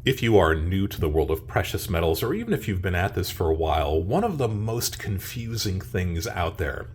If you are new to the world of precious metals, or even if you've been at this for a while, one of the most confusing things out there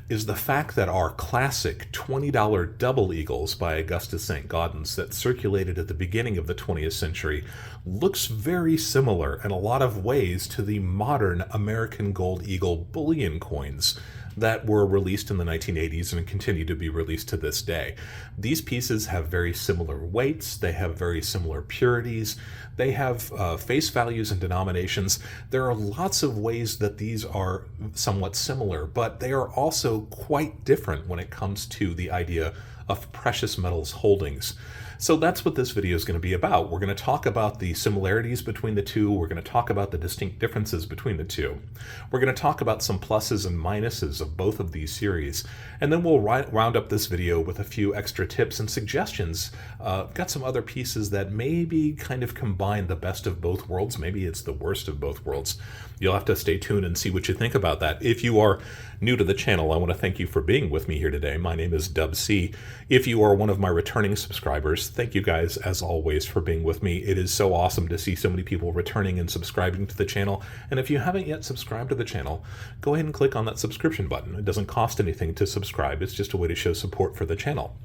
is the fact that our classic $20 double eagles by Augustus Saint-Gaudens that circulated at the beginning of the 20th century looks very similar in a lot of ways to the modern American gold eagle bullion coins that were released in the 1980s and continue to be released to this day. These pieces have very similar weights, they have very similar purities, they have face values and denominations. There are lots of ways that these are somewhat similar, but they are also quite different when it comes to the idea of precious metals holdings. So that's what this video is going to be about. We're going to talk about the similarities between the two. We're going to talk about the distinct differences between the two. We're going to talk about some pluses and minuses of both of these series. And then we'll round up this video with a few extra tips and suggestions. Got some other pieces that maybe kind of combine the best of both worlds. Maybe it's the worst of both worlds. You'll have to stay tuned and see what you think about that. If you are new to the channel, I want to thank you for being with me here today. My name is Dub C. If you are one of my returning subscribers, thank you guys as always for being with me. It is so awesome to see so many people returning and subscribing to the channel. And if you haven't yet subscribed to the channel, go ahead and click on that subscription button. It doesn't cost anything to subscribe. It's just a way to show support for the channel.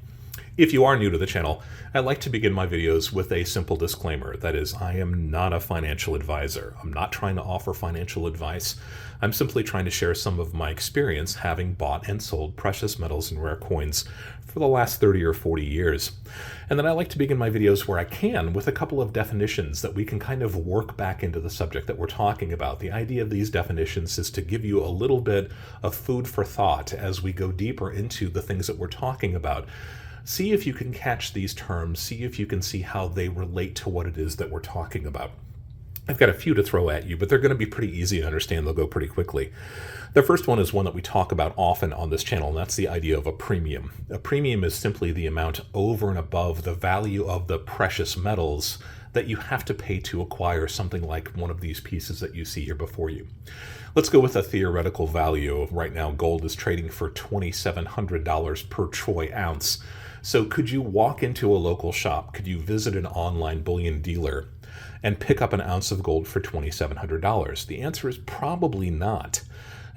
If you are new to the channel, I like to begin my videos with a simple disclaimer. That is, I am not a financial advisor. I'm not trying to offer financial advice. I'm simply trying to share some of my experience having bought and sold precious metals and rare coins for the last 30 or 40 years. And then I like to begin my videos where I can with a couple of definitions that we can kind of work back into the subject that we're talking about. The idea of these definitions is to give you a little bit of food for thought as we go deeper into the things that we're talking about. See if you can catch these terms, see if you can see how they relate to what it is that we're talking about. I've got a few to throw at you, but they're going to be pretty easy to understand. They'll go pretty quickly. The first one is one that we talk about often on this channel, and that's the idea of a premium. A premium is simply the amount over and above the value of the precious metals that you have to pay to acquire something like one of these pieces that you see here before you. Let's go with a theoretical value. Right now, gold is trading for $2,700 per troy ounce. So could you walk into a local shop, could you visit an online bullion dealer and pick up an ounce of gold for $2,700? The answer is probably not.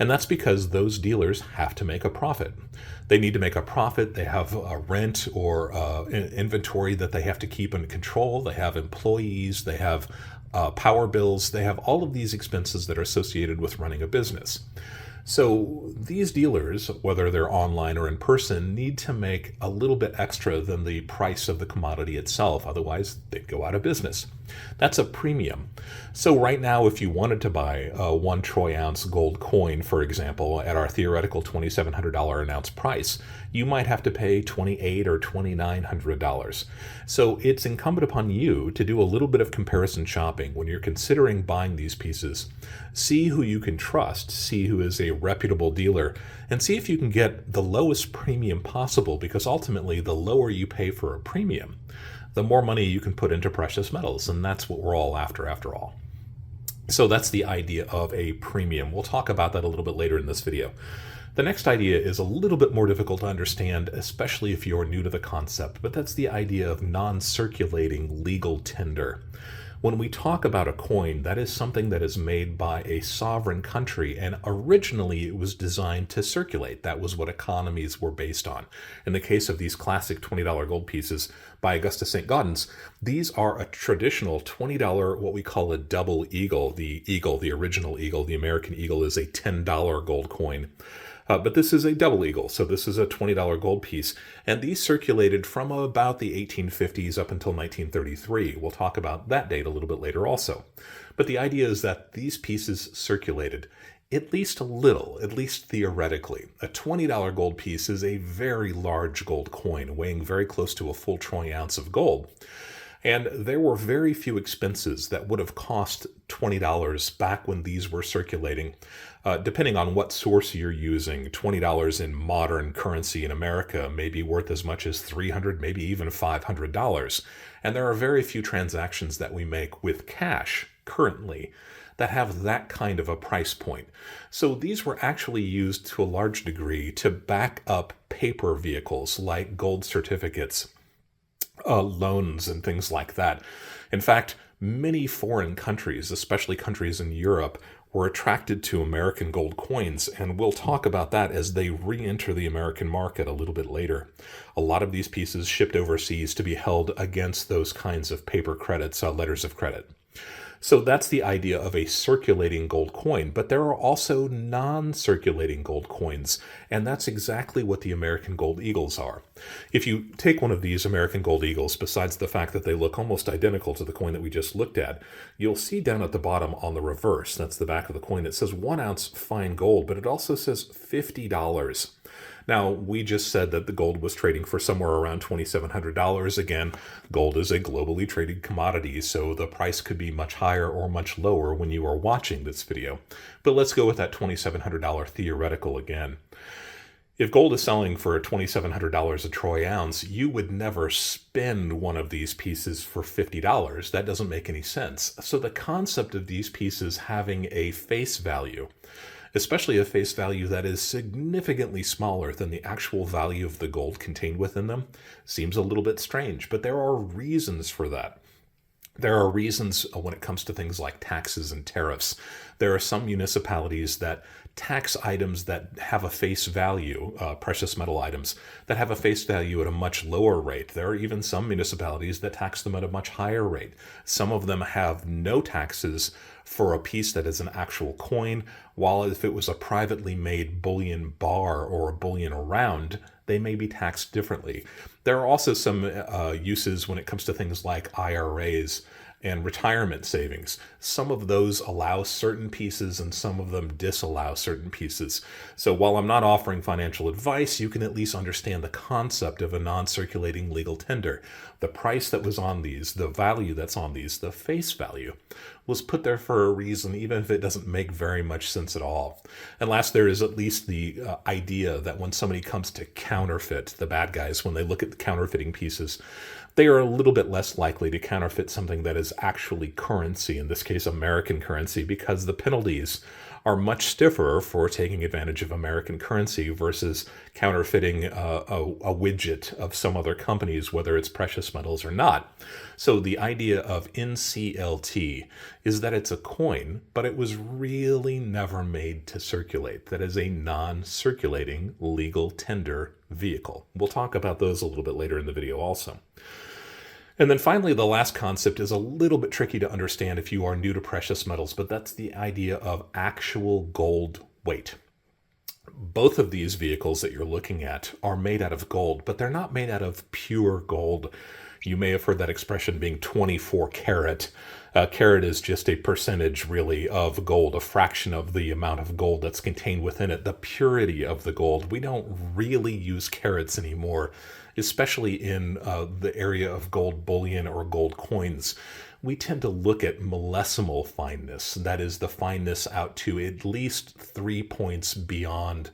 And that's because those dealers have to make a profit. They need to make a profit. They have a rent or inventory that they have to keep in control. They have employees. They have power bills. They have all of these expenses that are associated with running a business. So these dealers, whether they're online or in person, need to make a little bit extra than the price of the commodity itself. Otherwise, they'd go out of business. That's a premium. So right now, if you wanted to buy a 1 troy ounce gold coin, for example, at our theoretical $2,700 an ounce price, you might have to pay $2,800 or $2,900. So it's incumbent upon you to do a little bit of comparison shopping when you're considering buying these pieces. See who you can trust, see who is a reputable dealer, and see if you can get the lowest premium possible, because ultimately the lower you pay for a premium, the more money you can put into precious metals, and that's what we're all after all. So that's the idea of a premium. We'll talk about that a little bit later in this video. The next idea is a little bit more difficult to understand, especially if you're new to the concept, but that's the idea of non-circulating legal tender. When we talk about a coin, that is something that is made by a sovereign country, and originally it was designed to circulate. That was what economies were based on. In the case of these classic $20 gold pieces by Augustus Saint-Gaudens, these are a traditional $20, what we call a double eagle. The original eagle, the American eagle, is a $10 gold coin. But this is a double eagle, so this is a $20 gold piece. And these circulated from about the 1850s up until 1933. We'll talk about that date a little bit later also. But the idea is that these pieces circulated at least a little, at least theoretically. A $20 gold piece is a very large gold coin, weighing very close to a full troy ounce of gold. And there were very few expenses that would have cost $20 back when these were circulating. Depending on what source you're using, $20 in modern currency in America may be worth as much as $300, maybe even $500. And there are very few transactions that we make with cash currently that have that kind of a price point. So these were actually used to a large degree to back up paper vehicles like gold certificates, loans and things like that. In fact, Many foreign countries, especially countries in Europe, were attracted to American gold coins, and we'll talk about that as they re-enter the American market a little bit later. A lot of these pieces shipped overseas to be held against those kinds of paper credits, letters of credit. So that's the idea of a circulating gold coin, but there are also non-circulating gold coins, and that's exactly what the American gold eagles are. If you take one of these American gold eagles, besides the fact that they look almost identical to the coin that we just looked at, you'll see down at the bottom on the reverse, that's the back of the coin, it says 1 ounce fine gold, but it also says $50. Now, we just said that the gold was trading for somewhere around $2,700. Again, gold is a globally traded commodity, so the price could be much higher or much lower when you are watching this video. But let's go with that $2,700 theoretical again. If gold is selling for $2,700 a troy ounce, you would never spend one of these pieces for $50. That doesn't make any sense. So the concept of these pieces having a face value, especially a face value that is significantly smaller than the actual value of the gold contained within them, seems a little bit strange, but there are reasons for that. There are reasons when it comes to things like taxes and tariffs. There are some municipalities that tax items that have a face value, precious metal items, that have a face value at a much lower rate. There are even some municipalities that tax them at a much higher rate. Some of them have no taxes for a piece that is an actual coin, while if it was a privately made bullion bar or a bullion round, they may be taxed differently. There are also some uses when it comes to things like IRAs and retirement savings. Some of those allow certain pieces and some of them disallow certain pieces. So while I'm not offering financial advice, you can at least understand the concept of a non-circulating legal tender. The price that was on these, the value that's on these, the face value, was put there for a reason, even if it doesn't make very much sense at all. And last, there is at least the idea that when somebody comes to counterfeit, the bad guys, when they look at the counterfeiting pieces, they are a little bit less likely to counterfeit something that is actually currency, in this case American currency, because the penalties are much stiffer for taking advantage of American currency versus counterfeiting a widget of some other companies, whether it's precious metals or not. So the idea of NCLT is that it's a coin, but it was really never made to circulate. That is a non-circulating legal tender vehicle. We'll talk about those a little bit later in the video also. And then finally, the last concept is a little bit tricky to understand if you are new to precious metals, but that's the idea of actual gold weight. Both of these vehicles that you're looking at are made out of gold, but they're not made out of pure gold. You may have heard that expression being 24 karat. Carat is just a percentage, really, of gold, a fraction of the amount of gold that's contained within it, the purity of the gold. We don't really use carats anymore, especially in the area of gold bullion or gold coins. We tend to look at millesimal fineness, that is the fineness out to at least 3 points beyond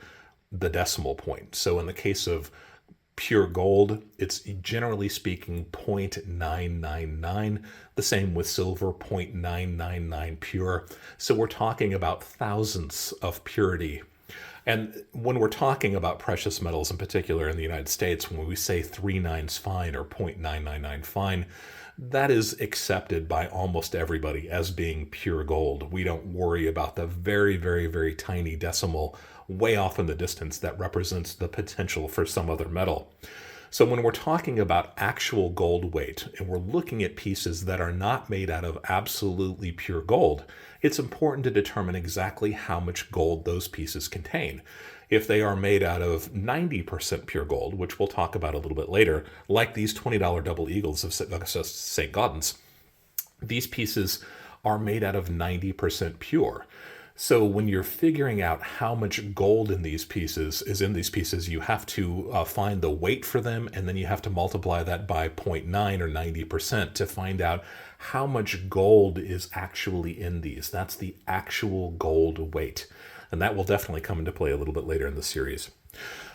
the decimal point. So in the case of pure gold, it's generally speaking 0.999. The same with silver, 0.999 pure. So we're talking about thousandths of purity. And when we're talking about precious metals in particular in the United States, when we say 3 nines fine or 0.999 fine, that is accepted by almost everybody as being pure gold. We don't worry about the very, very, very tiny decimal way off in the distance that represents the potential for some other metal. So when we're talking about actual gold weight and we're looking at pieces that are not made out of absolutely pure gold, it's important to determine exactly how much gold those pieces contain. If they are made out of 90% pure gold, which we'll talk about a little bit later, like these $20 double eagles of Saint-Gaudens, these pieces are made out of 90% pure. So when you're figuring out how much gold in these pieces you have to find the weight for them, and then you have to multiply that by 0.9 or 90% to find out how much gold is actually in these. That's the actual gold weight. And that will definitely come into play a little bit later in the series.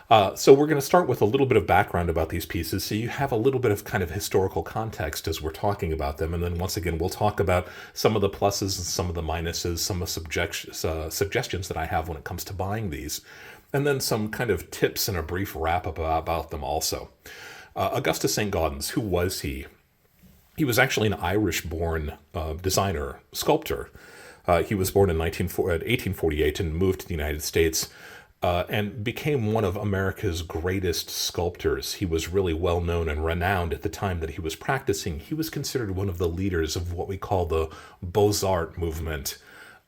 So we're going to start with a little bit of background about these pieces so you have a little bit of kind of historical context as we're talking about them. And then once again, we'll talk about some of the pluses and some of the minuses, some of the suggestions that I have when it comes to buying these, and then some kind of tips and a brief wrap-up about them also. Augustus Saint-Gaudens, who was he? He was actually an Irish-born designer, sculptor. He was born in 1848 and moved to the United States and became one of America's greatest sculptors. He was really well known and renowned at the time that he was practicing. He was considered one of the leaders of what we call the Beaux-Arts movement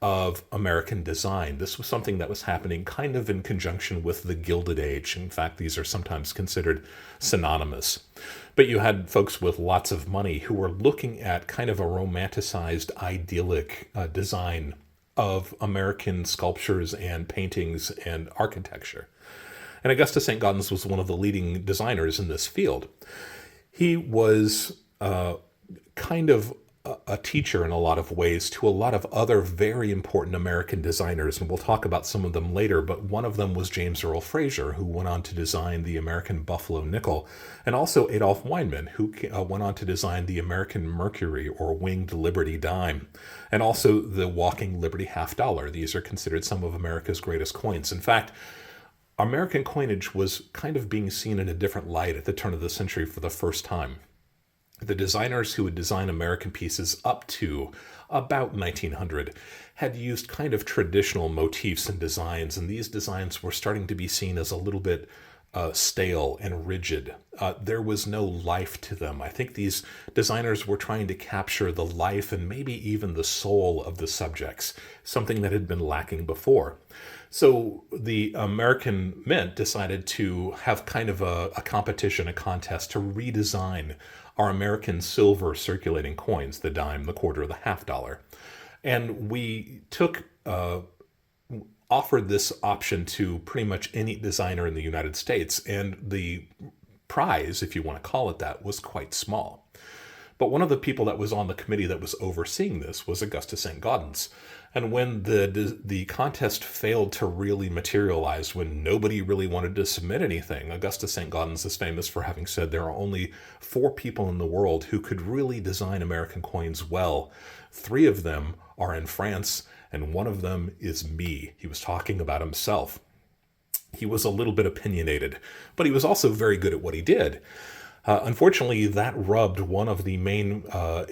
of American design. This was something that was happening kind of in conjunction with the Gilded Age. In fact, these are sometimes considered synonymous. But you had folks with lots of money who were looking at kind of a romanticized, idyllic design of American sculptures and paintings and architecture. And Augustus Saint-Gaudens was one of the leading designers in this field. He was kind of a teacher in a lot of ways to a lot of other very important American designers, and we'll talk about some of them later, but one of them was James Earl Fraser, who went on to design the American Buffalo nickel, and also Adolph Weinman, who went on to design the American Mercury or Winged Liberty dime, and also the Walking Liberty half dollar. These are considered some of America's greatest coins. In fact, American coinage was kind of being seen in a different light at the turn of the century for the first time. The designers who would design American pieces up to about 1900 had used kind of traditional motifs and designs, and these designs were starting to be seen as a little bit stale and rigid. There was no life to them. I think these designers were trying to capture the life and maybe even the soul of the subjects, something that had been lacking before. So the American Mint decided to have kind of a competition, a contest to redesign our American silver circulating coins, the dime, the quarter, the half dollar. And we offered this option to pretty much any designer in the United States, and the prize, if you want to call it that, was quite small. But one of the people that was on the committee that was overseeing this was Augustus Saint-Gaudens. And when the contest failed to really materialize, when nobody really wanted to submit anything, Augustus Saint-Gaudens is famous for having said there are only 4 people in the world who could really design American coins well. 3 of them are in France, and one of them is me. He was talking about himself. He was a little bit opinionated, but he was also very good at what he did. Unfortunately, that rubbed one of the main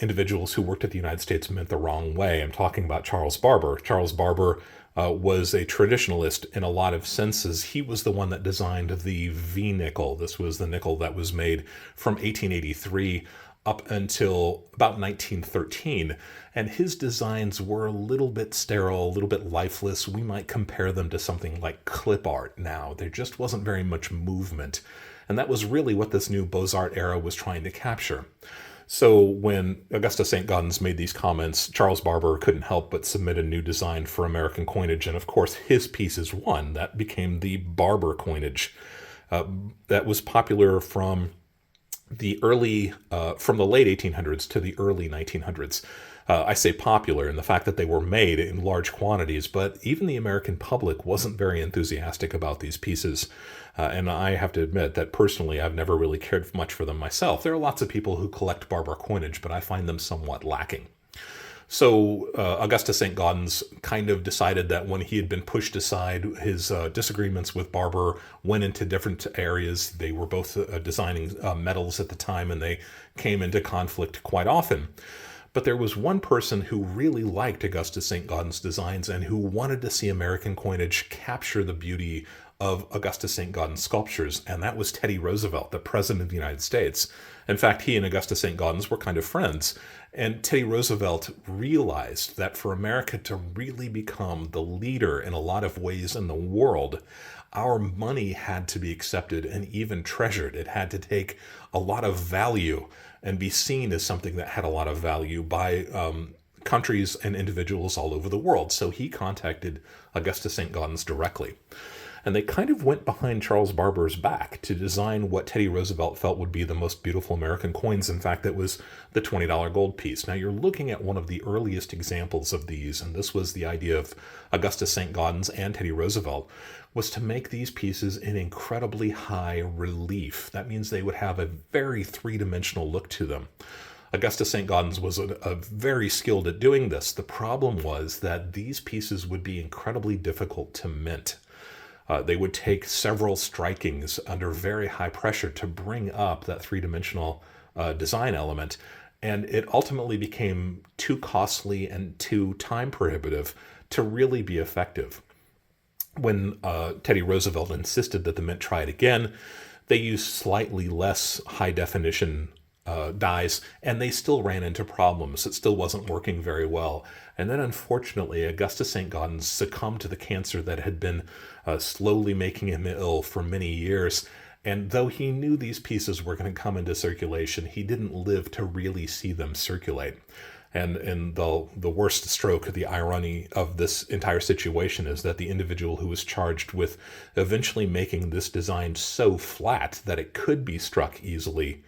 individuals who worked at the United States Mint the wrong way. I'm talking about Charles Barber. Charles Barber was a traditionalist in a lot of senses. He was the one that designed the V nickel. This was the nickel that was made from 1883 up until about 1913. And his designs were a little bit sterile, a little bit lifeless. We might compare them to something like clip art now. There just wasn't very much movement. And that was really what this new Beaux-Arts era was trying to capture. So when Augustus Saint-Gaudens made these comments, Charles Barber couldn't help but submit a new design for American coinage. And of course, his pieces won. That became the Barber coinage. That was popular from the late 1800s to the early 1900s. I say popular in the fact that they were made in large quantities, but even the American public wasn't very enthusiastic about these pieces. And I have to admit that personally, I've never really cared much for them myself. There are lots of people who collect Barber coinage, but I find them somewhat lacking. So Augustus Saint-Gaudens kind of decided that when he had been pushed aside, his disagreements with Barber went into different areas. They were both designing metals at the time, and they came into conflict quite often. But there was one person who really liked Augustus Saint-Gaudens' designs and who wanted to see American coinage capture the beauty of Augustus Saint-Gaudens sculptures, and that was Teddy Roosevelt, the President of the United States. In fact, he and Augustus Saint-Gaudens were kind of friends, and Teddy Roosevelt realized that for America to really become the leader in a lot of ways in the world, our money had to be accepted and even treasured. It had to take a lot of value and be seen as something that had a lot of value by countries and individuals all over the world. So he contacted Augustus Saint-Gaudens directly. And they kind of went behind Charles Barber's back to design what Teddy Roosevelt felt would be the most beautiful American coins. In fact, that was the $20 gold piece. Now, you're looking at one of the earliest examples of these, and this was the idea of Augustus Saint-Gaudens and Teddy Roosevelt, was to make these pieces in incredibly high relief. That means they would have a very three-dimensional look to them. Augustus Saint-Gaudens was a very skilled at doing this. The problem was that these pieces would be incredibly difficult to mint. They would take several strikings under very high pressure to bring up that three-dimensional design element. And it ultimately became too costly and too time prohibitive to really be effective. When Teddy Roosevelt insisted that the Mint try it again, they used slightly less high definition dyes, and they still ran into problems. It still wasn't working very well. And then, unfortunately, Augustus Saint-Gaudens succumbed to the cancer that had been slowly making him ill for many years. And though he knew these pieces were going to come into circulation, he didn't live to really see them circulate. And the worst stroke, the irony of this entire situation is that the individual who was charged with eventually making this design so flat that it could be struck easily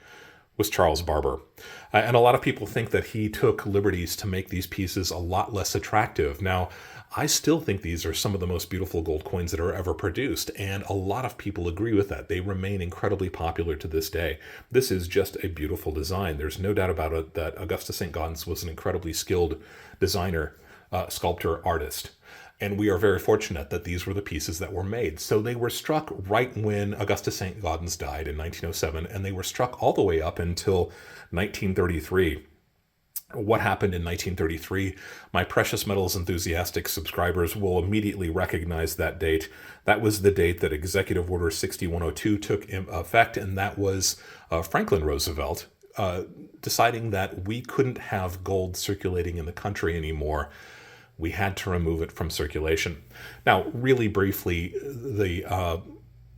was Charles Barber. And a lot of people think that he took liberties to make these pieces a lot less attractive. Now, I still think these are some of the most beautiful gold coins that are ever produced, and a lot of people agree with that. They remain incredibly popular to this day. This is just a beautiful design. There's no doubt about it that Augustus Saint-Gaudens was an incredibly skilled designer, sculptor, artist. And we are very fortunate that these were the pieces that were made. So they were struck right when Augustus Saint-Gaudens died in 1907, and they were struck all the way up until 1933. What happened in 1933? My precious metals enthusiastic subscribers will immediately recognize that date. That was the date that Executive Order 6102 took effect, and that was Franklin Roosevelt deciding that we couldn't have gold circulating in the country anymore. We had to remove it from circulation. Now, really briefly,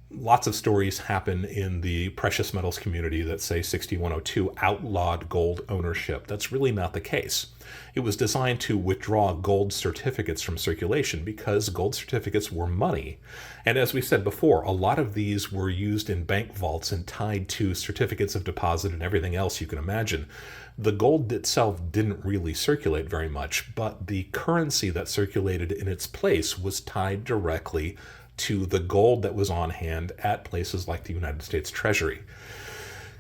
lots of stories happen in the precious metals community that say 6102 outlawed gold ownership. That's really not the case. It was designed to withdraw gold certificates from circulation because gold certificates were money. And as we said before, a lot of these were used in bank vaults and tied to certificates of deposit and everything else you can imagine. The gold itself didn't really circulate very much, but the currency that circulated in its place was tied directly to the gold that was on hand at places like the United States Treasury.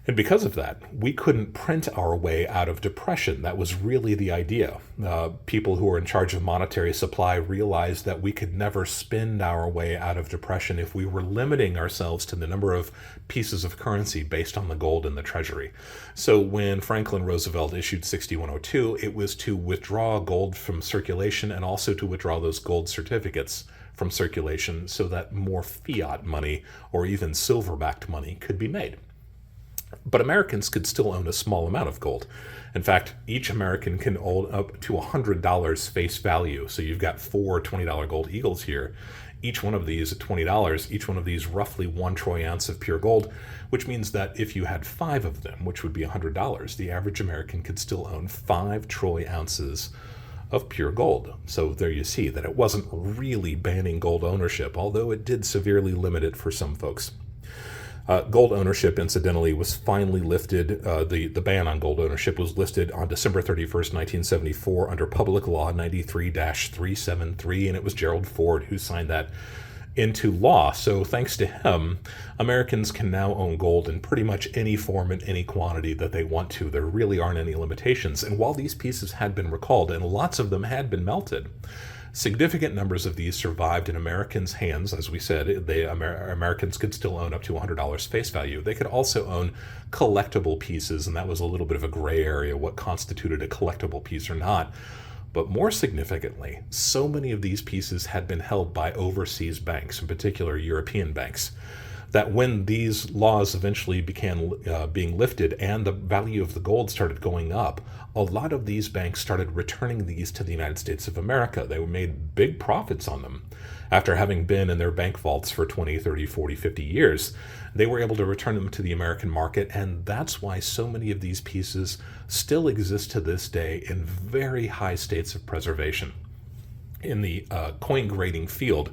And because of that, we couldn't print our way out of depression. That was really the idea. People who were in charge of monetary supply realized that we could never spend our way out of depression if we were limiting ourselves to the number of pieces of currency based on the gold in the Treasury. So when Franklin Roosevelt issued 6102, it was to withdraw gold from circulation and also to withdraw those gold certificates from circulation so that more fiat money or even silver-backed money could be made. But Americans could still own a small amount of gold. In fact, each American can own up to $100 face value. So you've got 4 $20 gold eagles here. Each one of these at $20, each one of these roughly 1 troy ounce of pure gold, which means that if you had 5 of them, which would be $100, the average American could still own 5 troy ounces of pure gold. So there you see that it wasn't really banning gold ownership, although it did severely limit it for some folks. Gold ownership, incidentally, was finally lifted. The ban on gold ownership was lifted on December 31st, 1974 under Public Law 93-373, and it was Gerald Ford who signed that into law. So thanks to him, Americans can now own gold in pretty much any form and any quantity that they want to. There really aren't any limitations. And while these pieces had been recalled, and lots of them had been melted, significant numbers of these survived in Americans' hands. As we said, Americans could still own up to $100 face value. They could also own collectible pieces, and that was a little bit of a gray area, what constituted a collectible piece or not. But more significantly, so many of these pieces had been held by overseas banks, in particular European banks, that when these laws eventually began being lifted and the value of the gold started going up, a lot of these banks started returning these to the United States of America. They made big profits on them. After having been in their bank vaults for 20, 30, 40, 50 years, they were able to return them to the American market, and that's why so many of these pieces still exist to this day in very high states of preservation. In the coin grading field,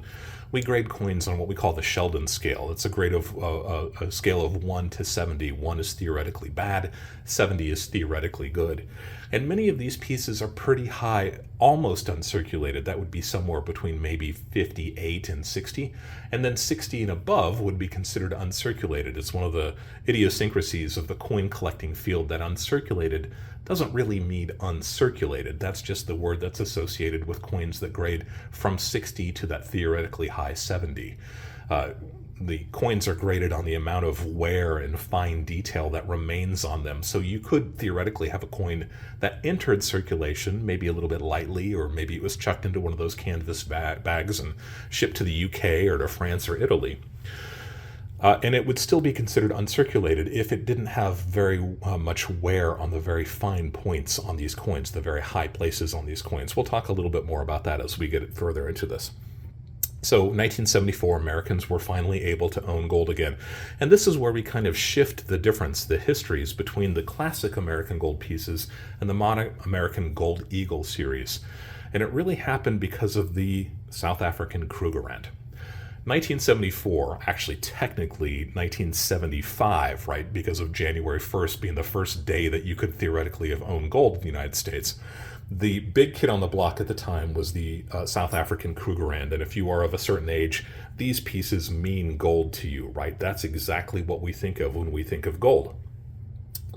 we grade coins on what we call the Sheldon scale. It's a grade of a scale of 1 to 70. 1 is theoretically bad, 70 is theoretically good. And many of these pieces are pretty high, almost uncirculated. That would be somewhere between maybe 58 and 60. And then 60 and above would be considered uncirculated. It's one of the idiosyncrasies of the coin collecting field that uncirculated doesn't really mean uncirculated. That's just the word that's associated with coins that grade from 60 to that theoretically high 70. the coins are graded on the amount of wear and fine detail that remains on them. So you could theoretically have a coin that entered circulation, maybe a little bit lightly, or maybe it was chucked into one of those canvas bags and shipped to the UK or to France or Italy. And it would still be considered uncirculated if it didn't have very much wear on the very fine points on these coins, the very high places on these coins. We'll talk a little bit more about that as we get further into this. So 1974, Americans were finally able to own gold again. And this is where we kind of shift the difference, the histories between the classic American gold pieces and the modern American Gold Eagle series. And it really happened because of the South African Krugerrand. 1974, actually technically 1975, right, because of January 1st being the first day that you could theoretically have owned gold in the United States. The big kid on the block at the time was the South African Krugerrand, and if you are of a certain age, these pieces mean gold to you, right? That's exactly what we think of when we think of gold.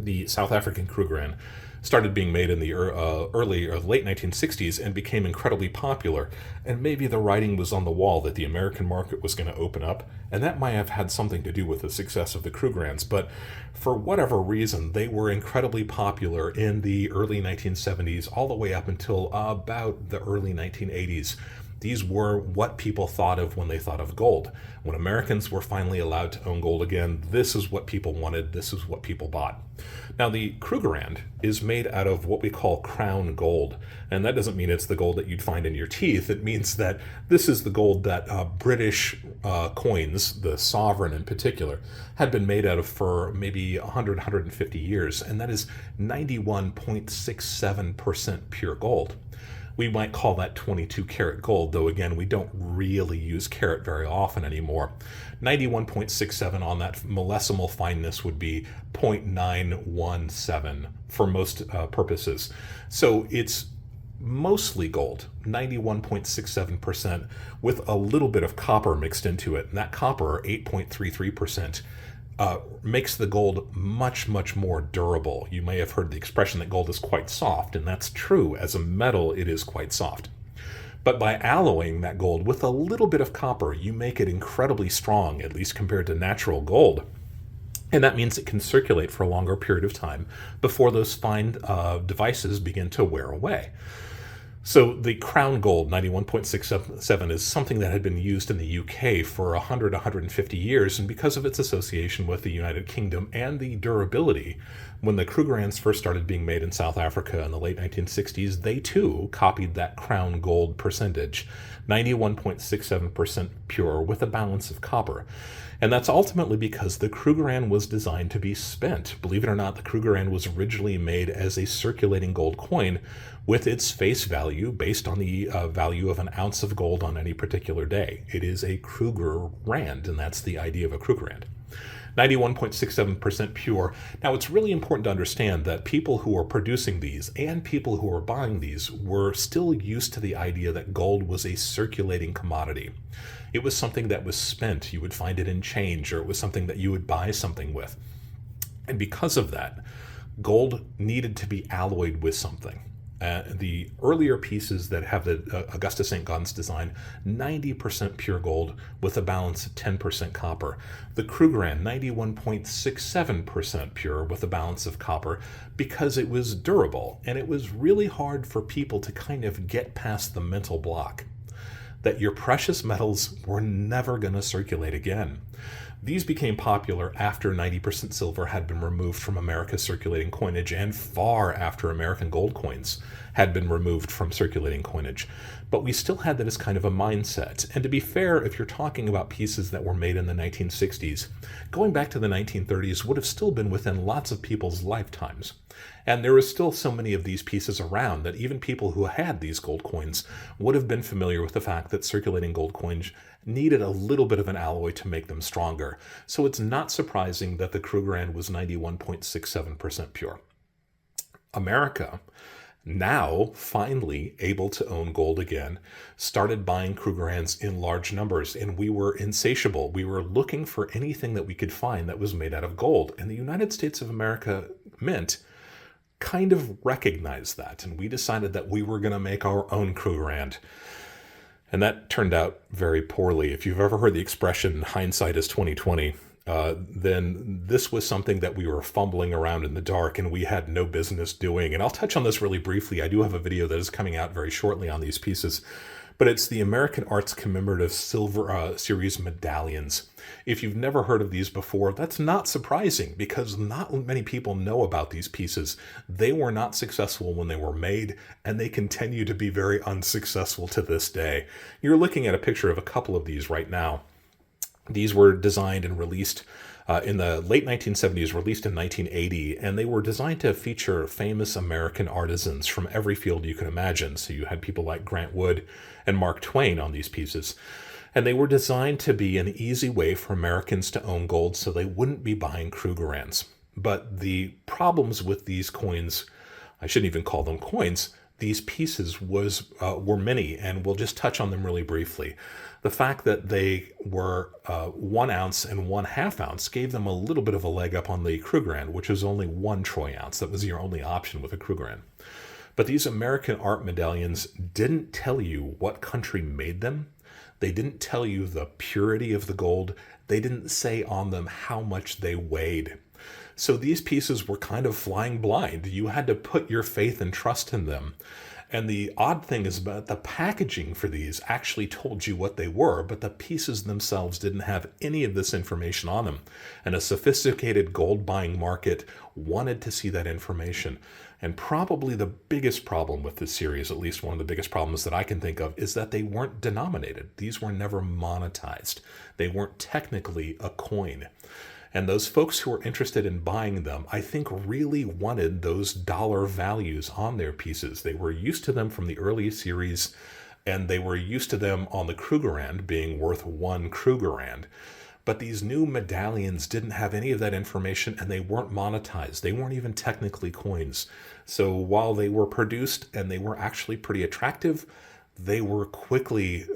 The South African Krugerrand started being made in the early or late 1960s and became incredibly popular. And maybe the writing was on the wall that the American market was going to open up, and that might have had something to do with the success of the Krugerrands. But for whatever reason, they were incredibly popular in the early 1970s all the way up until about the early 1980s. These were what people thought of when they thought of gold. When Americans were finally allowed to own gold again, this is what people wanted, this is what people bought. Now, the Krugerrand is made out of what we call crown gold, and that doesn't mean it's the gold that you'd find in your teeth. It means that this is the gold that British coins, the sovereign in particular, had been made out of for maybe 100, 150 years, and that is 91.67% pure gold. We might call that 22 karat gold, though again, we don't really use carat very often anymore. 91.67 on that millesimal fineness would be 0.917 for most purposes. So it's mostly gold, 91.67%, with a little bit of copper mixed into it. And that copper, 8.33%, makes the gold much, much more durable. You may have heard the expression that gold is quite soft, and that's true. As a metal, it is quite soft. But by alloying that gold with a little bit of copper, you make it incredibly strong, at least compared to natural gold. And that means it can circulate for a longer period of time before those fine devices begin to wear away. So the crown gold, 91.67, is something that had been used in the UK for 100, 150 years, and because of its association with the United Kingdom and the durability, when the Krugerrands first started being made in South Africa in the late 1960s, they too copied that crown gold percentage, 91.67% pure with a balance of copper. And that's ultimately because the Krugerrand was designed to be spent. Believe it or not, the Krugerrand was originally made as a circulating gold coin with its face value based on the value of an ounce of gold on any particular day. It is a Krugerrand, and that's the idea of a Krugerrand. 91.67% pure. Now, it's really important to understand that people who are producing these and people who are buying these were still used to the idea that gold was a circulating commodity. It was something that was spent. You would find it in change, or it was something that you would buy something with. And because of that, gold needed to be alloyed with something. The earlier pieces that have the Augusta Saint-Gaudens design, 90% pure gold with a balance of 10% copper. The Krugerrand, 91.67% pure with a balance of copper, because it was durable. And it was really hard for people to kind of get past the mental block that your precious metals were never going to circulate again. These became popular after 90% silver had been removed from America's circulating coinage and far after American gold coins had been removed from circulating coinage. But we still had that as kind of a mindset. And to be fair, if you're talking about pieces that were made in the 1960s, going back to the 1930s would have still been within lots of people's lifetimes. And there were still so many of these pieces around that even people who had these gold coins would have been familiar with the fact that circulating gold coins needed a little bit of an alloy to make them stronger. So it's not surprising that the Krugerrand was 91.67% pure. America, now finally able to own gold again, started buying Krugerrands in large numbers, and we were insatiable. We were looking for anything that we could find that was made out of gold. And the United States of America Mint kind of recognized that, and we decided that we were going to make our own Krugerrand. And that turned out very poorly. If you've ever heard the expression hindsight is 2020, then this was something that we were fumbling around in the dark and we had no business doing. And I'll touch on this really briefly. I do have a video that is coming out very shortly on these pieces, but it's the American Arts Commemorative Silver Series medallions. If you've never heard of these before, that's not surprising because not many people know about these pieces. They were not successful when they were made, and they continue to be very unsuccessful to this day. You're looking at a picture of a couple of these right now. These were designed and released in the late 1970s, released in 1980, and they were designed to feature famous American artisans from every field you can imagine. So you had people like Grant Wood and Mark Twain on these pieces. And they were designed to be an easy way for Americans to own gold so they wouldn't be buying Krugerrands. But the problems with these coins, I shouldn't even call them coins, these pieces were many, and we'll just touch on them really briefly. The fact that they were 1 ounce and 1/2 ounce gave them a little bit of a leg up on the Krugerrand, which was only 1 troy ounce. That was your only option with a Krugerrand. But these American art medallions didn't tell you what country made them. They didn't tell you the purity of the gold. They didn't say on them how much they weighed. So these pieces were kind of flying blind. You had to put your faith and trust in them. And the odd thing is about the packaging for these actually told you what they were, but the pieces themselves didn't have any of this information on them. And a sophisticated gold buying market wanted to see that information. And probably the biggest problem with this series, at least one of the biggest problems that I can think of, is that they weren't denominated. These were never monetized. They weren't technically a coin. And those folks who were interested in buying them, I think, really wanted those dollar values on their pieces. They were used to them from the early series, and they were used to them on the Krugerrand being worth 1 Krugerrand. But these new medallions didn't have any of that information, and they weren't monetized. They weren't even technically coins. So while they were produced and they were actually pretty attractive, they were quickly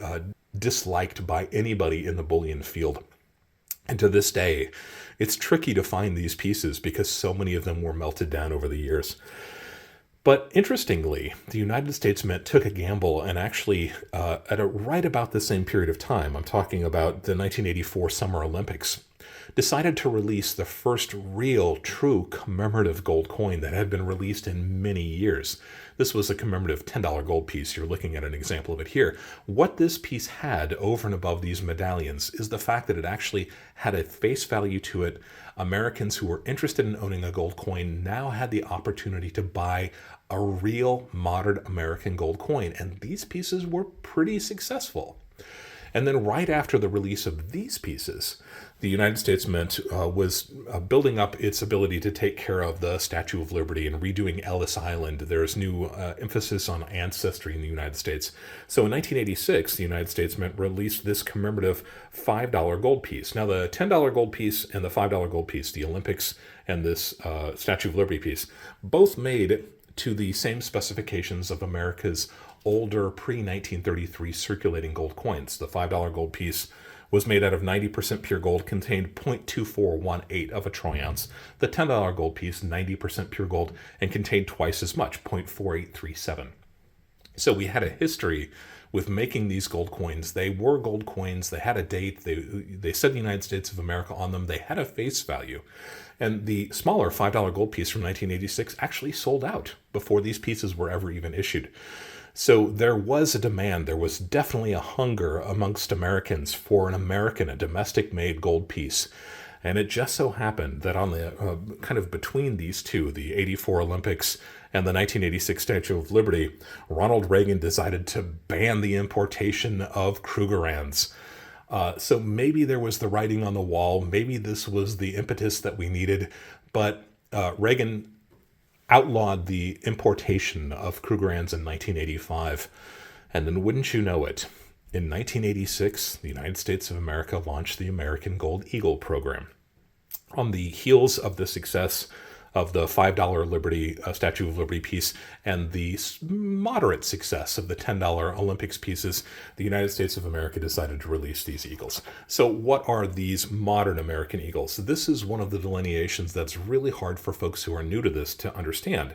disliked by anybody in the bullion field. And to this day, it's tricky to find these pieces because so many of them were melted down over the years. But interestingly, the United States Mint took a gamble and actually, right about the same period of time, I'm talking about the 1984 Summer Olympics, decided to release the first real, true commemorative gold coin that had been released in many years. This was a commemorative $10 gold piece. You're looking at an example of it here. What this piece had over and above these medallions is the fact that it actually had a face value to it. Americans who were interested in owning a gold coin now had the opportunity to buy a real modern American gold coin, and these pieces were pretty successful. And then right after the release of these pieces, the United States Mint was building up its ability to take care of the Statue of Liberty and redoing Ellis Island. There's new emphasis on ancestry in the United States. So in 1986, the United States Mint released this commemorative $5 gold piece. Now the $10 gold piece and the $5 gold piece, the Olympics and this Statue of Liberty piece, both made to the same specifications of America's older pre-1933 circulating gold coins. The $5 gold piece was made out of 90% pure gold, contained 0.2418 of a troy ounce. The $10 gold piece, 90% pure gold, and contained twice as much, 0.4837. So we had a history with making these gold coins. They were gold coins. They had a date. They said the United States of America on them. They had a face value. And the smaller $5 gold piece from 1986 actually sold out before these pieces were ever even issued. So there was a demand, there was definitely a hunger amongst Americans for a domestic-made gold piece. And it just so happened that on the kind of between these two, the 84 Olympics and the 1986 Statue of Liberty, Ronald Reagan decided to ban the importation of Krugerrands. So maybe there was the writing on the wall, maybe this was the impetus that we needed, but Reagan outlawed the importation of Krugerrands in 1985. And then wouldn't you know it, in 1986, the United States of America launched the American Gold Eagle program. On the heels of the success of the $5 Liberty Statue of Liberty piece and the moderate success of the $10 Olympics pieces, the United States of America decided to release these eagles. So what are these modern American eagles? This is one of the delineations that's really hard for folks who are new to this to understand.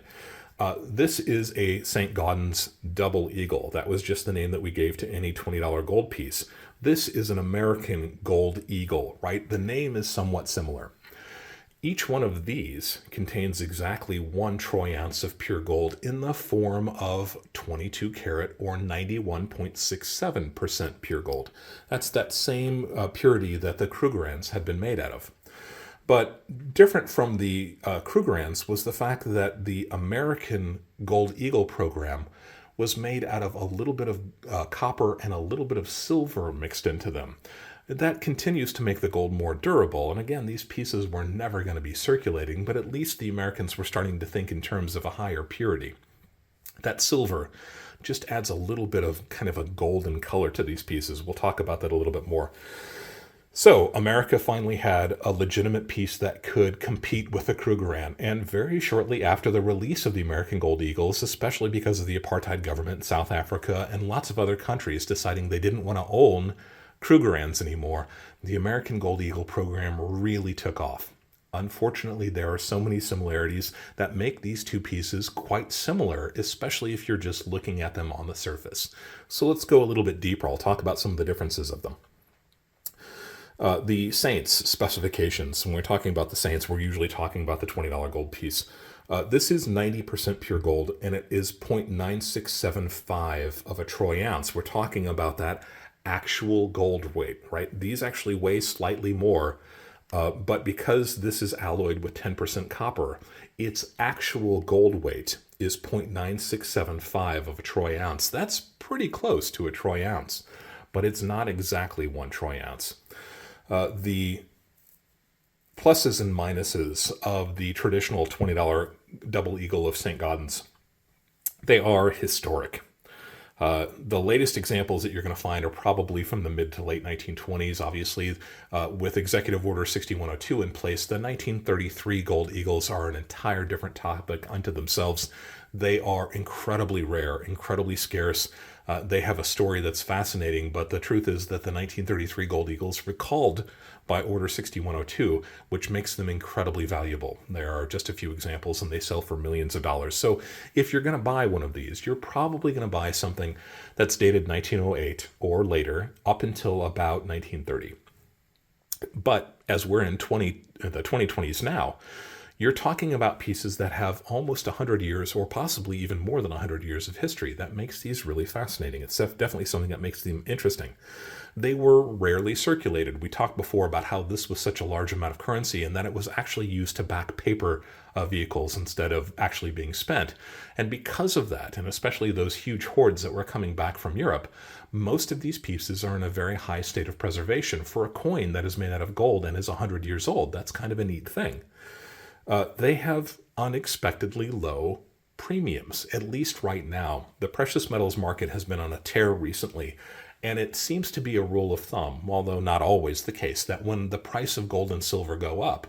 This is a Saint-Gaudens double eagle. That was just the name that we gave to any $20 gold piece. This is an American gold eagle, right? The name is somewhat similar. Each one of these contains exactly 1 troy ounce of pure gold in the form of 22 karat or 91.67% pure gold. That's that same purity that the Krugerrands had been made out of. But different from the Krugerrands was the fact that the American Gold Eagle program was made out of a little bit of copper and a little bit of silver mixed into them. That continues to make the gold more durable. And again, these pieces were never going to be circulating, but at least the Americans were starting to think in terms of a higher purity. That silver just adds a little bit of kind of a golden color to these pieces. We'll talk about that a little bit more. So America finally had a legitimate piece that could compete with the Krugerrand, and very shortly after the release of the American Gold Eagles, especially because of the apartheid government in South Africa and lots of other countries deciding they didn't want to own Krugerrands anymore, the American Gold Eagle program really took off. Unfortunately, there are so many similarities that make these two pieces quite similar, especially if you're just looking at them on the surface. So let's go a little bit deeper. I'll talk about some of the differences of them. The Saints specifications. When we're talking about the Saints, we're usually talking about the $20 gold piece. This is 90% pure gold, and it is 0.9675 of a troy ounce. We're talking about that actual gold weight, right? These actually weigh slightly more, but because this is alloyed with 10% copper, its actual gold weight is 0.9675 of a troy ounce. That's pretty close to a troy ounce, but it's not exactly 1 troy ounce. The pluses and minuses of the traditional $20 double eagle of Saint-Gaudens, they are historic. The latest examples that you're going to find are probably from the mid to late 1920s, obviously. With Executive Order 6102 in place, the 1933 Gold Eagles are an entire different topic unto themselves. They are incredibly rare, incredibly scarce. They have a story that's fascinating, but the truth is that the 1933 Gold Eagles were called by Order 6102, which makes them incredibly valuable. There are just a few examples, and they sell for millions of dollars. So if you're going to buy one of these, you're probably going to buy something that's dated 1908 or later, up until about 1930. But as we're in the 2020s now, you're talking about pieces that have almost 100 years or possibly even more than 100 years of history. That makes these really fascinating. It's definitely something that makes them interesting. They were rarely circulated. We talked before about how this was such a large amount of currency and that it was actually used to back paper vehicles instead of actually being spent. And because of that, and especially those huge hordes that were coming back from Europe, most of these pieces are in a very high state of preservation for a coin that is made out of gold and is 100 years old. That's kind of a neat thing. They have unexpectedly low premiums, at least right now. The precious metals market has been on a tear recently, and it seems to be a rule of thumb, although not always the case, that when the price of gold and silver go up,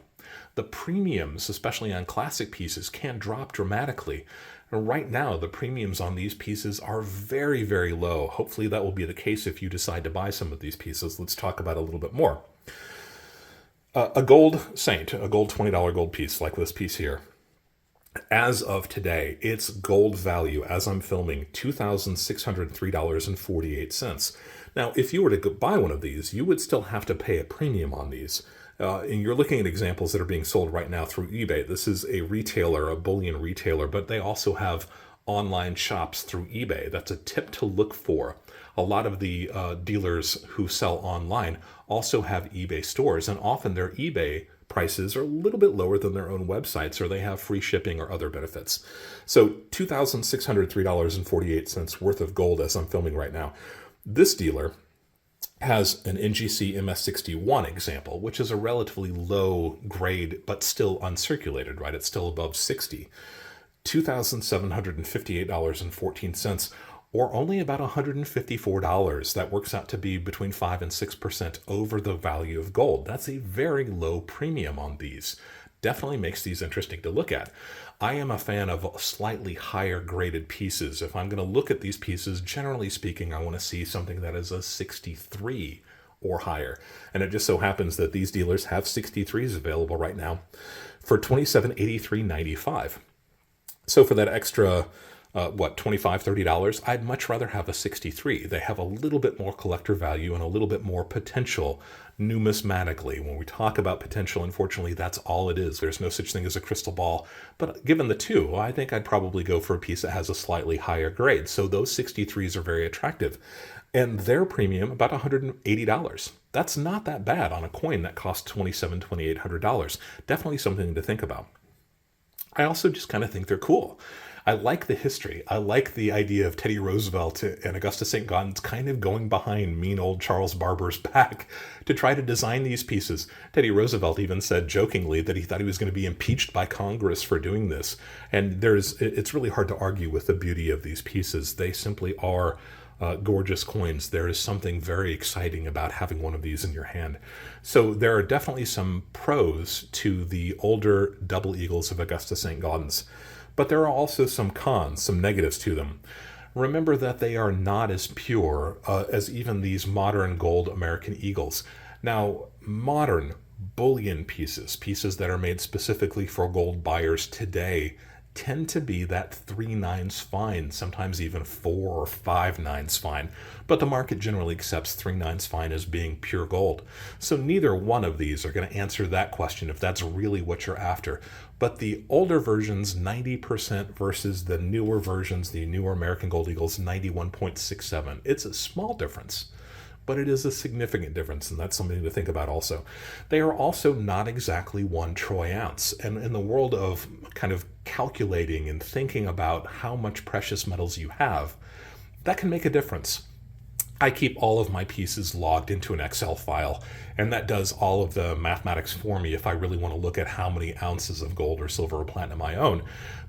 the premiums, especially on classic pieces, can drop dramatically. And right now, the premiums on these pieces are very, very low. Hopefully that will be the case if you decide to buy some of these pieces. Let's talk about it a little bit more. A gold saint, a gold $20 gold piece like this piece here, as of today, its gold value, as I'm filming, $2,603.48. Now, if you were to go buy one of these, you would still have to pay a premium on these. And you're looking at examples that are being sold right now through eBay. This is a retailer, a bullion retailer, but they also have online shops through eBay. That's a tip to look for. A lot of the dealers who sell online also have eBay stores, and often their eBay prices are a little bit lower than their own websites, or they have free shipping or other benefits. So $2,603.48 worth of gold as I'm filming right now. This dealer has an NGC MS61 example, which is a relatively low grade, but still uncirculated, right? It's still above 60. $2,758.14, or only about $154. That works out to be between 5 and 6% over the value of gold. That's a very low premium on these. Definitely makes these interesting to look at. I am a fan of slightly higher graded pieces. If I'm going to look at these pieces, generally speaking, I want to see something that is a 63 or higher. And it just so happens that these dealers have 63s available right now for $2783.95. So for that extra, $25, $30, I'd much rather have a 63. They have a little bit more collector value and a little bit more potential numismatically. When we talk about potential, unfortunately, that's all it is. There's no such thing as a crystal ball. But given the two, I think I'd probably go for a piece that has a slightly higher grade. So those 63s are very attractive. And their premium, about $180. That's not that bad on a coin that costs $2,700, $2,800. Definitely something to think about. I also just kind of think they're cool. I like the history. I like the idea of Teddy Roosevelt and Augusta Saint-Gaudens kind of going behind mean old Charles Barber's back to try to design these pieces. Teddy Roosevelt even said jokingly that he thought he was going to be impeached by Congress for doing this. And it's really hard to argue with the beauty of these pieces. They simply are gorgeous coins. There is something very exciting about having one of these in your hand. So there are definitely some pros to the older double eagles of Augusta Saint-Gaudens. But there are also some cons, some negatives to them. Remember that they are not as pure as even these modern gold American eagles. Now, modern bullion pieces that are made specifically for gold buyers today, tend to be that 3 nines fine, sometimes even 4 or 5 nines fine. But the market generally accepts 3 nines fine as being pure gold. So neither one of these are going to answer that question if that's really what you're after. But the older versions, 90% versus the newer versions, the newer American Gold Eagles, 91.67. It's a small difference, but it is a significant difference, and that's something to think about also. They are also not exactly 1 troy ounce. And in the world of kind of calculating and thinking about how much precious metals you have, that can make a difference. I keep all of my pieces logged into an Excel file, and that does all of the mathematics for me if I really want to look at how many ounces of gold or silver or platinum I own.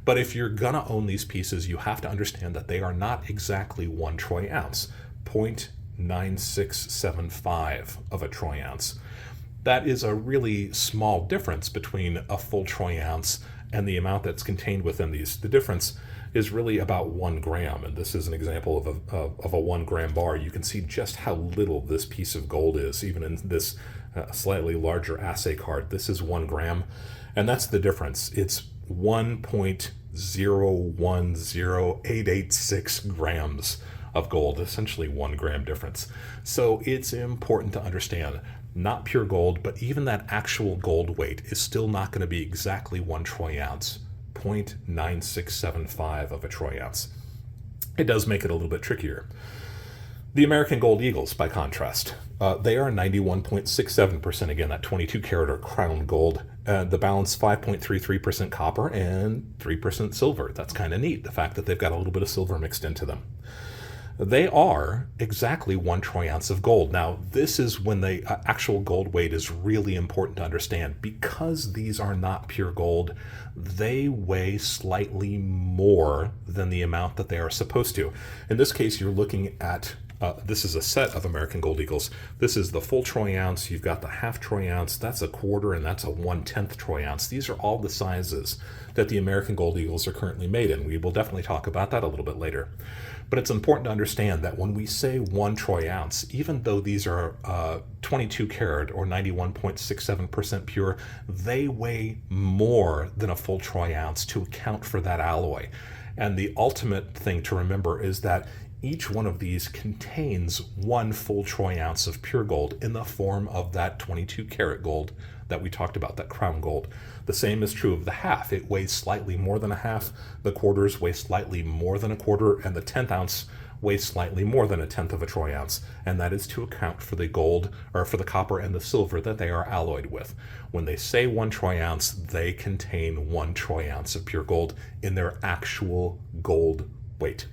But if you're going to own these pieces, you have to understand that they are not exactly 1 troy ounce, 0.9675 of a troy ounce. That is a really small difference between a full troy ounce and the amount that's contained within these. The difference is really about 1 gram, and this is an example of a 1 gram bar. You can see just how little this piece of gold is, even in this slightly larger assay card. This is 1 gram, and that's the difference. It's 1.010886 grams of gold, essentially 1 gram difference. So it's important to understand, not pure gold, but even that actual gold weight is still not going to be exactly 1 troy ounce, 0.9675 of a troy ounce. It does make it a little bit trickier. The American Gold Eagles, by contrast, they are 91.67%, again, that 22 karat or crown gold. The balance 5.33% copper and 3% silver. That's kind of neat, the fact that they've got a little bit of silver mixed into them. They are exactly 1 troy ounce of gold. Now, this is when the actual gold weight is really important to understand. Because these are not pure gold, they weigh slightly more than the amount that they are supposed to. In this case, you're looking at, this is a set of American Gold Eagles. This is the full troy ounce. You've got the half troy ounce. That's a quarter, and that's a 1/10 troy ounce. These are all the sizes that the American Gold Eagles are currently made in. We will definitely talk about that a little bit later. But it's important to understand that when we say 1 troy ounce, even though these are 22 karat or 91.67% pure, they weigh more than a full troy ounce to account for that alloy. And the ultimate thing to remember is that each one of these contains 1 full troy ounce of pure gold in the form of that 22 karat gold that we talked about, that crown gold. The same is true of the half. It weighs slightly more than a half. The quarters weigh slightly more than a quarter, and the 10th ounce weighs slightly more than a 10th of a troy ounce. And that is to account for the gold, or for the copper and the silver that they are alloyed with. When they say 1 troy ounce, they contain 1 troy ounce of pure gold in their actual gold weight.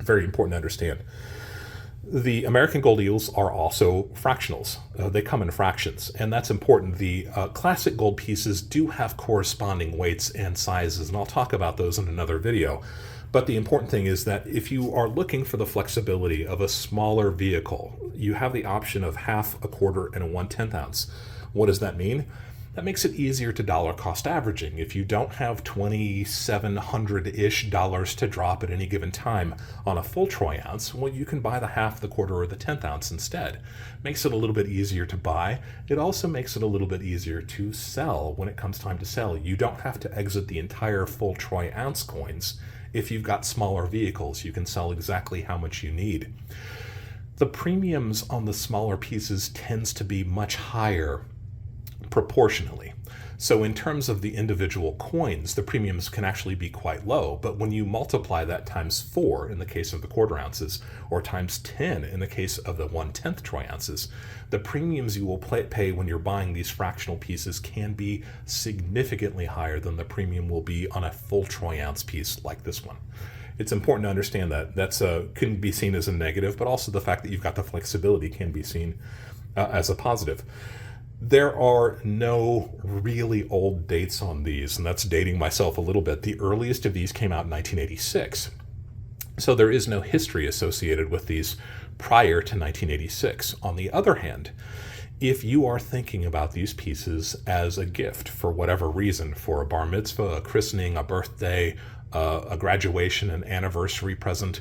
Very important to understand. The American Gold Eagles are also fractionals. They come in fractions, and that's important. The classic gold pieces do have corresponding weights and sizes, and I'll talk about those in another video. But the important thing is that if you are looking for the flexibility of a smaller vehicle, you have the option of half, a quarter, and a 1/10 ounce. What does that mean? That makes it easier to dollar cost averaging. If you don't have $2,700-ish to drop at any given time on a full troy ounce, well, you can buy the half, the quarter, or the 10th ounce instead. Makes it a little bit easier to buy. It also makes it a little bit easier to sell when it comes time to sell. You don't have to exit the entire full troy ounce coins. If you've got smaller vehicles, you can sell exactly how much you need. The premiums on the smaller pieces tends to be much higher proportionally. So in terms of the individual coins, the premiums can actually be quite low, but when you multiply that times 4 in the case of the quarter ounces, or times 10 in the case of the 1/10 troy ounces, the premiums you will pay when you're buying these fractional pieces can be significantly higher than the premium will be on a full troy ounce piece like this one. It's important to understand that that's can be seen as a negative, but also the fact that you've got the flexibility can be seen as a positive. There are no really old dates on these, and that's dating myself a little bit. The earliest of these came out in 1986. So there is no history associated with these prior to 1986. On the other hand, if you are thinking about these pieces as a gift for whatever reason, for a bar mitzvah, a christening, a birthday, a graduation, an anniversary present,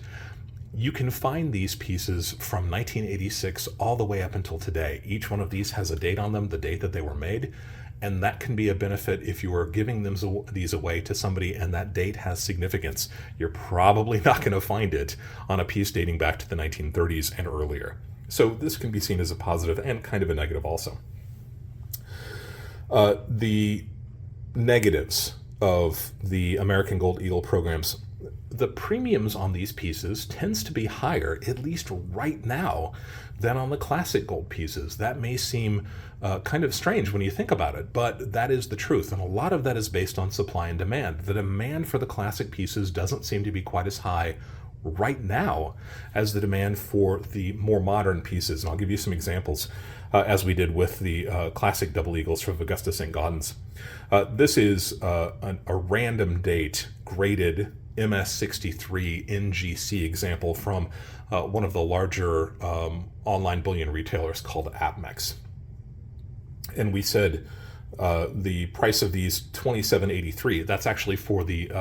you can find these pieces from 1986 all the way up until today. Each one of these has a date on them, the date that they were made, and that can be a benefit if you are giving these away to somebody and that date has significance. You're probably not going to find it on a piece dating back to the 1930s and earlier. So this can be seen as a positive and kind of a negative also. The negatives of the American Gold Eagle programs: the premiums on these pieces tends to be higher, at least right now, than on the classic gold pieces. That may seem kind of strange when you think about it, but that is the truth. And a lot of that is based on supply and demand. The demand for the classic pieces doesn't seem to be quite as high right now as the demand for the more modern pieces. And I'll give you some examples, as we did with the classic double eagles from Augusta Saint-Gaudens. This is a random date graded MS63 NGC example from one of the larger online bullion retailers called APMEX. And we said the price of these $27.83. That's actually for the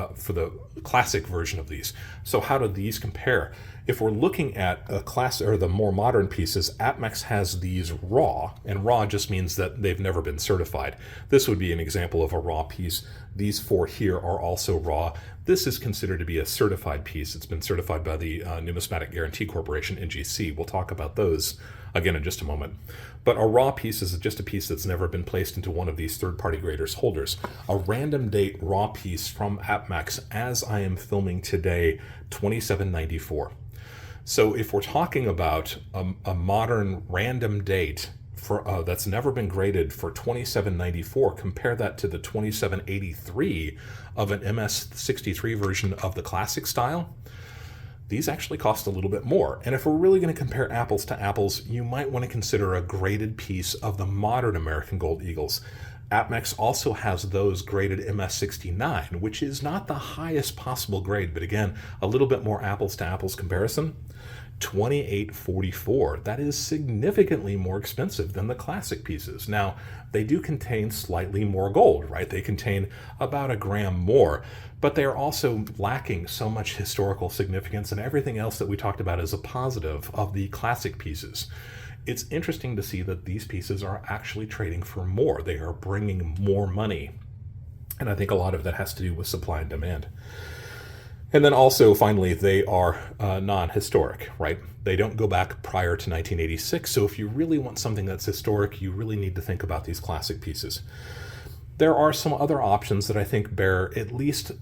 classic version of these. So how do these compare? If we're looking at a class or the more modern pieces, APMEX has these raw, and raw just means that they've never been certified. This would be an example of a raw piece. These 4 here are also raw. This is considered to be a certified piece. It's been certified by the Numismatic Guarantee Corporation, NGC. We'll talk about those again in just a moment. But a raw piece is just a piece that's never been placed into one of these third-party graders holders. A random date raw piece from APMEX, as I am filming today, $27.94. So if we're talking about a modern random date for that's never been graded for $27.94, compare that to the $27.83 of an MS63 version of the classic style. These actually cost a little bit more. And if we're really going to compare apples to apples, you might want to consider a graded piece of the modern American Gold Eagles. APMEX also has those graded MS69, which is not the highest possible grade, but again, a little bit more apples to apples comparison. $28.44. That is significantly more expensive than the classic pieces. Now, they do contain slightly more gold, right? They contain about a gram more, but they're also lacking so much historical significance and everything else that we talked about as a positive of the classic pieces. It's interesting to see that these pieces are actually trading for more. They are bringing more money. And I think a lot of that has to do with supply and demand. And then also, finally, they are non-historic, right? They don't go back prior to 1986. So if you really want something that's historic, you really need to think about these classic pieces. There are some other options that I think bear at least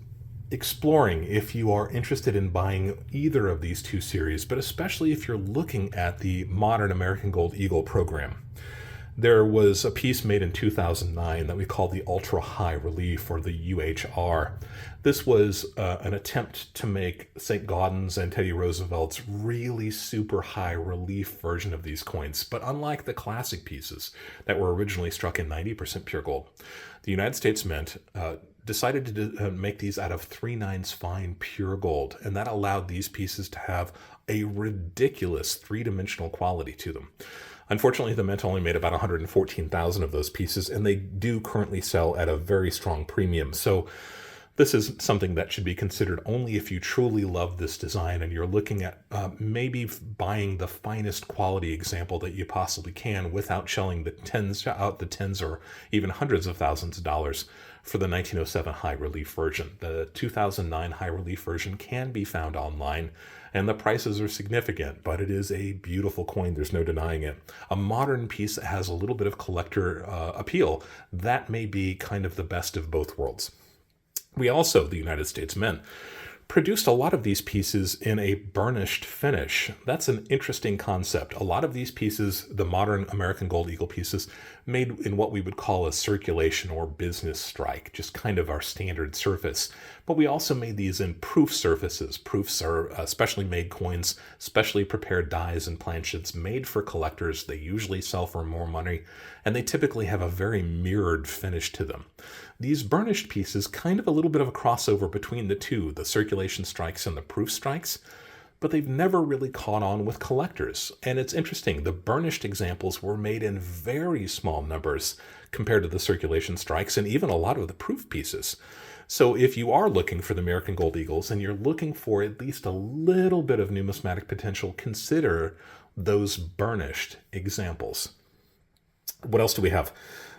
exploring if you are interested in buying either of these two series, but especially if you're looking at the modern American Gold Eagle program. There was a piece made in 2009 that we called the Ultra High Relief, or the UHR. This was an attempt to make Saint-Gaudens and Teddy Roosevelt's really super high relief version of these coins. But unlike the classic pieces that were originally struck in 90% pure gold, the United States Mint decided to make these out of 3/9 fine pure gold, and that allowed these pieces to have a ridiculous three-dimensional quality to them. Unfortunately, the Mint only made about 114,000 of those pieces, and they do currently sell at a very strong premium. So this is something that should be considered only if you truly love this design and you're looking at maybe buying the finest quality example that you possibly can without shelling the tens or even hundreds of thousands of dollars for the 1907 high relief version. The 2009 high relief version can be found online, and the prices are significant, but it is a beautiful coin. There's no denying it. A modern piece that has a little bit of collector appeal, that may be kind of the best of both worlds. We also, the United States Mint, produced a lot of these pieces in a burnished finish. That's an interesting concept. A lot of these pieces, the modern American Gold Eagle pieces, made in what we would call a circulation or business strike, just kind of our standard surface. But we also made these in proof surfaces. Proofs are specially made coins, specially prepared dies and planchets made for collectors. They usually sell for more money, and they typically have a very mirrored finish to them. These burnished pieces, kind of a little bit of a crossover between the two, the circulation strikes and the proof strikes, but they've never really caught on with collectors. And it's interesting, the burnished examples were made in very small numbers compared to the circulation strikes and even a lot of the proof pieces. So if you are looking for the American Gold Eagles and you're looking for at least a little bit of numismatic potential, consider those burnished examples. What else do we have?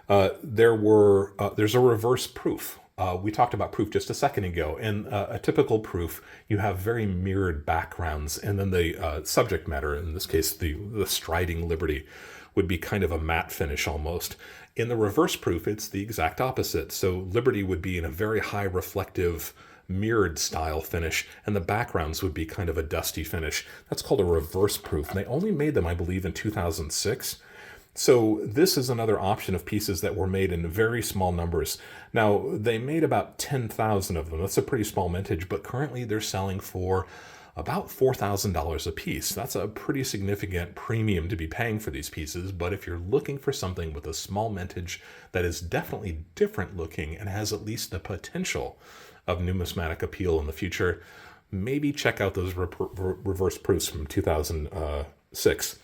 There's a reverse proof. We talked about proof just a second ago. In a typical proof, you have very mirrored backgrounds, and then the subject matter, in this case, the striding liberty, would be kind of a matte finish almost. In the reverse proof, it's the exact opposite. So liberty would be in a very high reflective, mirrored style finish, and the backgrounds would be kind of a dusty finish. That's called a reverse proof. And they only made them, I believe, in 2006. So this is another option of pieces that were made in very small numbers. Now, they made about 10,000 of them. That's a pretty small mintage, but currently they're selling for about $4,000 a piece. That's a pretty significant premium to be paying for these pieces, but if you're looking for something with a small mintage that is definitely different looking and has at least the potential of numismatic appeal in the future, maybe check out those reverse proofs from 2006.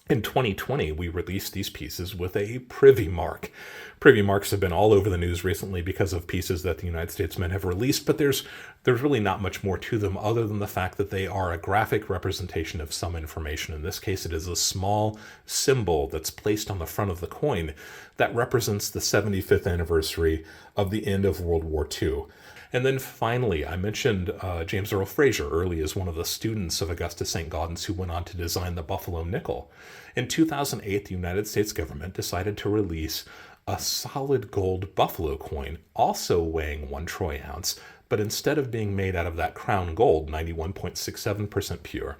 In 2020, we released these pieces with a privy mark. Privy marks have been all over the news recently because of pieces that the United States Mint have released, but there's really not much more to them other than the fact that they are a graphic representation of some information. In this case, it is a small symbol that's placed on the front of the coin that represents the 75th anniversary of the end of World War II. And then finally, I mentioned James Earl Fraser early as one of the students of Augustus Saint-Gaudens who went on to design the Buffalo nickel. In 2008, the United States government decided to release a solid gold buffalo coin, also weighing 1 troy ounce, but instead of being made out of that crown gold, 91.67% pure,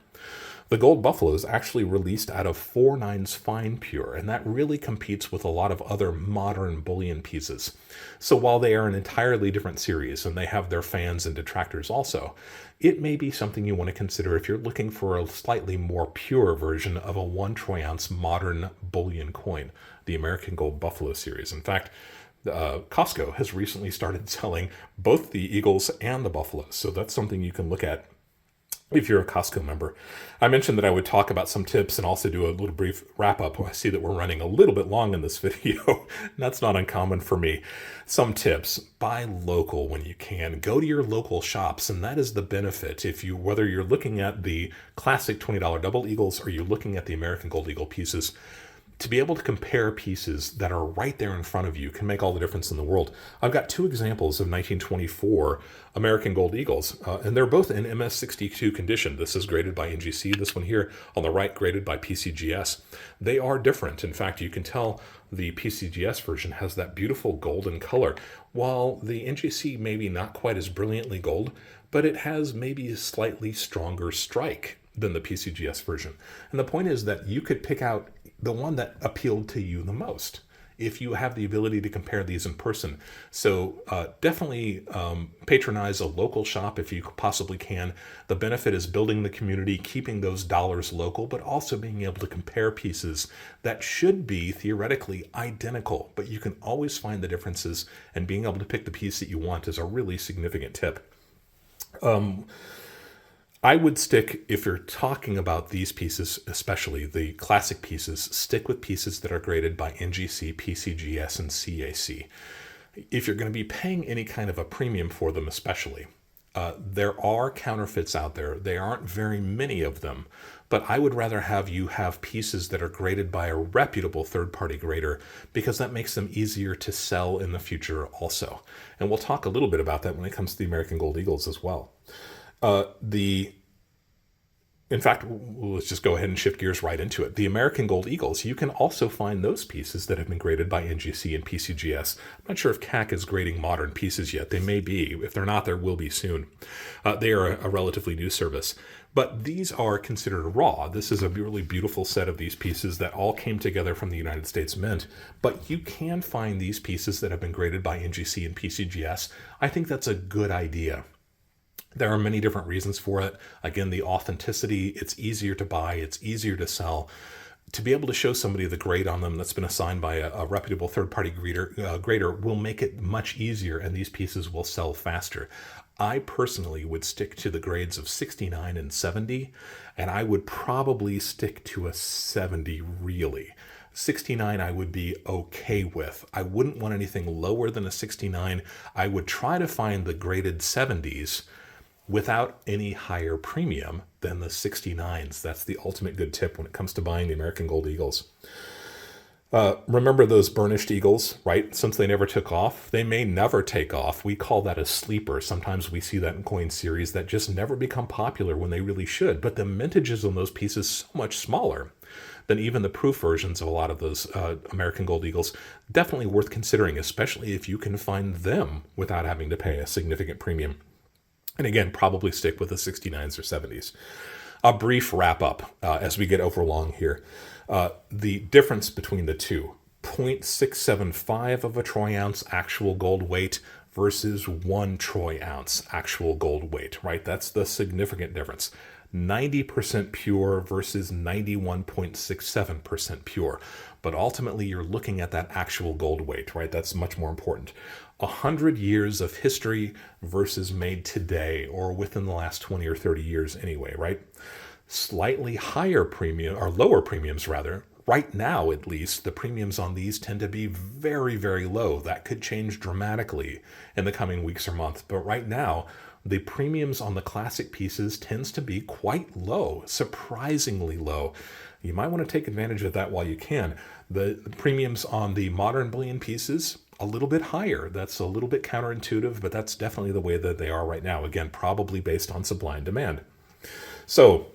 the gold buffalo is actually released out of 4/9 fine pure, and that really competes with a lot of other modern bullion pieces. So while they are an entirely different series, and they have their fans and detractors also, it may be something you want to consider if you're looking for a slightly more pure version of a 1 troy ounce modern bullion coin, the American Gold Buffalo series. In fact, Costco has recently started selling both the Eagles and the Buffaloes, so that's something you can look at if you're a Costco member. I mentioned that I would talk about some tips and also do a little brief wrap-up. I see that we're running a little bit long in this video. That's not uncommon for me. Some tips: buy local when you can. Go to your local shops, and that is the benefit. Whether you're looking at the classic $20 double eagles or you're looking at the American Gold Eagle pieces, to be able to compare pieces that are right there in front of you can make all the difference in the world. I've got 2 examples of 1924 American Gold Eagles, and they're both in MS62 condition. This is graded by NGC. This one here on the right graded by PCGS. They are different. In fact, you can tell the PCGS version has that beautiful golden color, while the NGC maybe not quite as brilliantly gold, but it has maybe a slightly stronger strike than the PCGS version. And the point is that you could pick out the one that appealed to you the most if you have the ability to compare these in person. So definitely patronize a local shop if you possibly can. The benefit is building the community, keeping those dollars local, but also being able to compare pieces that should be theoretically identical, but you can always find the differences, and being able to pick the piece that you want is a really significant tip. I would stick, if you're talking about these pieces, especially the classic pieces, stick with pieces that are graded by NGC, PCGS, and CAC. If you're going to be paying any kind of a premium for them, especially, there are counterfeits out there. There aren't very many of them, but I would rather have you have pieces that are graded by a reputable third-party grader, because that makes them easier to sell in the future also. And we'll talk a little bit about that when it comes to the American Gold Eagles as well. In fact, let's just go ahead and shift gears right into it. The American Gold Eagles, you can also find those pieces that have been graded by NGC and PCGS. I'm not sure if CAC is grading modern pieces yet. They may be. If they're not, there will be soon. They are a relatively new service. But these are considered raw. This is a really beautiful set of these pieces that all came together from the United States Mint. But you can find these pieces that have been graded by NGC and PCGS. I think that's a good idea. There are many different reasons for it. Again, the authenticity, it's easier to buy, it's easier to sell. To be able to show somebody the grade on them that's been assigned by a reputable third-party grader will make it much easier, and these pieces will sell faster. I personally would stick to the grades of 69 and 70, and I would probably stick to a 70 really. 69 I would be okay with. I wouldn't want anything lower than a 69. I would try to find the graded 70s without any higher premium than the 69s. That's the ultimate good tip when it comes to buying the American Gold Eagles. Remember those burnished eagles, right? Since they never took off, they may never take off. We call that a sleeper. Sometimes we see that in coin series that just never become popular when they really should. But the mintages on those pieces so much smaller than even the proof versions of a lot of those American Gold Eagles. Definitely worth considering, especially if you can find them without having to pay a significant premium. And again, probably stick with the 69s or 70s. A brief wrap up as we get overlong here. The difference between the two, 0.675 of a troy ounce actual gold weight versus 1 troy ounce actual gold weight, right? That's the significant difference. 90% pure versus 91.67% pure. But ultimately, you're looking at that actual gold weight, right? That's much more important. 100 years of history versus made today, or within the last 20 or 30 years anyway, right? Slightly higher premium, or lower premiums rather. Right now, at least, the premiums on these tend to be very, very low. That could change dramatically in the coming weeks or months. But right now, the premiums on the classic pieces tends to be quite low, surprisingly low. You might want to take advantage of that while you can. The premiums on the modern bullion pieces, a little bit higher. That's a little bit counterintuitive, but that's definitely the way that they are right now. Again, probably based on supply and demand. So,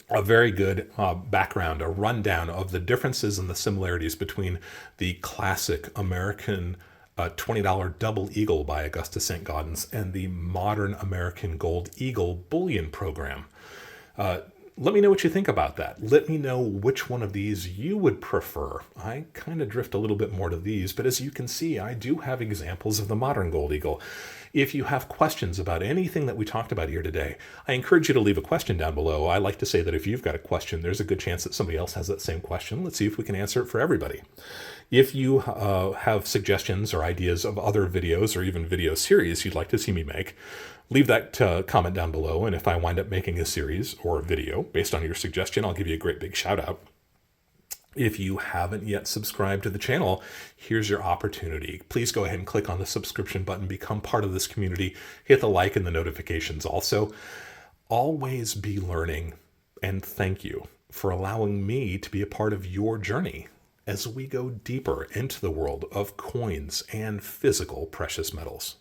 a very good background, a rundown of the differences and the similarities between the classic American $20 double eagle by Augusta Saint-Gaudens and the modern American Gold Eagle bullion program. Let me know what you think about that. Let me know which one of these you would prefer. I kind of drift a little bit more to these, but as you can see, I do have examples of the modern Gold Eagle. If you have questions about anything that we talked about here today, I encourage you to leave a question down below. I like to say that if you've got a question, there's a good chance that somebody else has that same question. Let's see if we can answer it for everybody. If you have suggestions or ideas of other videos or even video series you'd like to see me make, leave that comment down below, and if I wind up making a series or a video based on your suggestion, I'll give you a great big shout out. If you haven't yet subscribed to the channel, here's your opportunity. Please go ahead and click on the subscription button, become part of this community, hit the like and the notifications also. Always be learning, and thank you for allowing me to be a part of your journey as we go deeper into the world of coins and physical precious metals.